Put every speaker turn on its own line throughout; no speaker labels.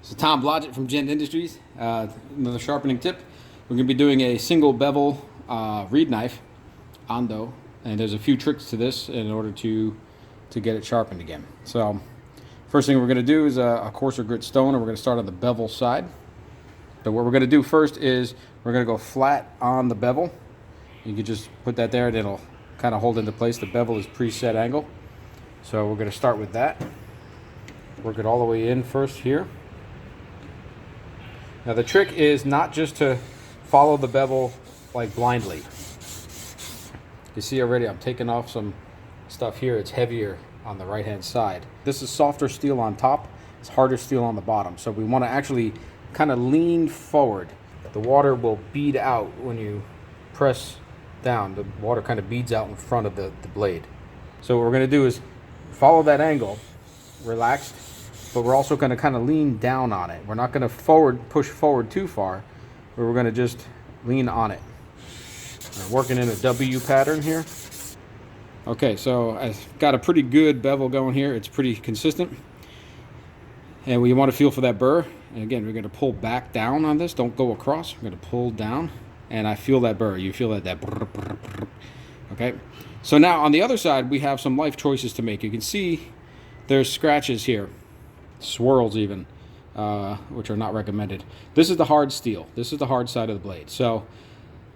So Tom Blodgett from Jende Industries. Another sharpening tip. We're going to be doing a single bevel reed knife, Ando, and there's a few tricks to this in order to get it sharpened again. So first thing we're going to do is a coarser grit stone, and we're going to start on the bevel side. So what we're going to do first is we're going to go flat on the bevel. You can just put that there and it'll kind of hold into place. The bevel is preset angle. So we're going to start with that. Work it all the way in first here. Now the trick is not just to follow the bevel like blindly. You see already I'm taking off some stuff here. It's heavier on the right hand side. This is softer steel on top. It's harder steel on the bottom. So we want to actually kind of lean forward. The water will bead out when you press down. The water kind of beads out in front of the blade. So what we're going to do is follow that angle, relaxed, but we're also going to kind of lean down on it. We're not going to push forward too far, but we're going to just lean on it. We're working in a W pattern here. Okay, so I've got a pretty good bevel going here. It's pretty consistent. And we want to feel for that burr. And again, we're going to pull back down on this. Don't go across. We're going to pull down. And I feel that burr. You feel that brr, brr, brr. Okay. So now on the other side, we have some life choices to make. You can see there's scratches here. Swirls even, which are not recommended. This is the hard steel. This is the hard side of the blade. So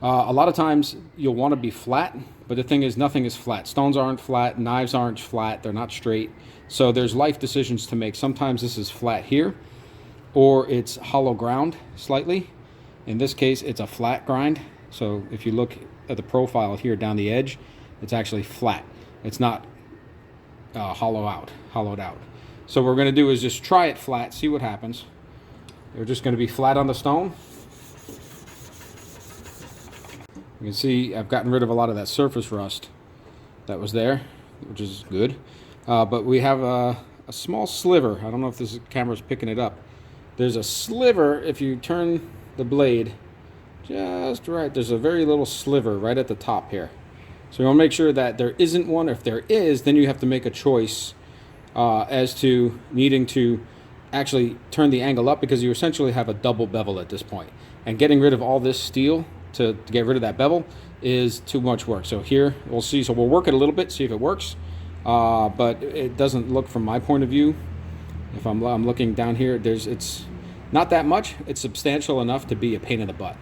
a lot of times you'll want to be flat, but the thing is nothing is flat. Stones aren't flat, knives aren't flat, they're not straight. So there's life decisions to make. Sometimes this is flat here, or it's hollow ground slightly. In this case, it's a flat grind. So if you look at the profile here down the edge, it's actually flat. It's not hollowed out. So what we're going to do is just try it flat, see what happens. We're just going to be flat on the stone. You can see I've gotten rid of a lot of that surface rust that was there, which is good. But we have a small sliver. I don't know if this camera's picking it up. There's a sliver if you turn the blade just right. There's a very little sliver right at the top here. So you want to make sure that there isn't one. If there is, then you have to make a choice as to needing to actually turn the angle up, because you essentially have a double bevel at this point. And getting rid of all this steel to get rid of that bevel is too much work. So here we'll see. So we'll work it a little bit, see if it works. But it doesn't look, from my point of view, if I'm looking down here, it's not that much. It's substantial enough to be a pain in the butt.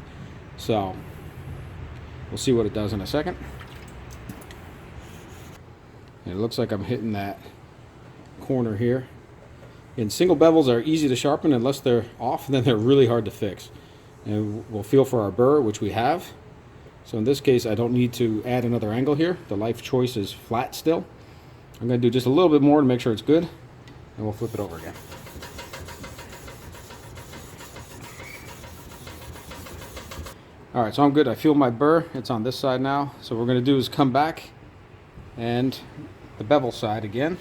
So we'll see what it does in a second. And it looks like I'm hitting that corner here. And single bevels are easy to sharpen unless they're off, then they're really hard to fix. And we'll feel for our burr, which we have. So in this case, I don't need to add another angle here. The life choice is flat still. I'm going to do just a little bit more to make sure it's good, and we'll flip it over again. All right, so I'm good. I feel my burr. It's on this side now. So what we're going to do is come back and the bevel side again.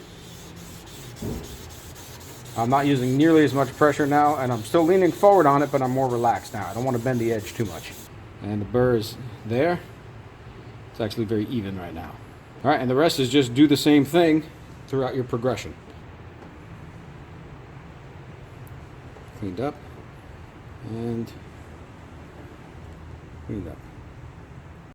I'm not using nearly as much pressure now, and I'm still leaning forward on it, but I'm more relaxed now. I don't want to bend the edge too much. And the burr is there. It's actually very even right now. All right, and the rest is just do the same thing throughout your progression. Cleaned up and cleaned up.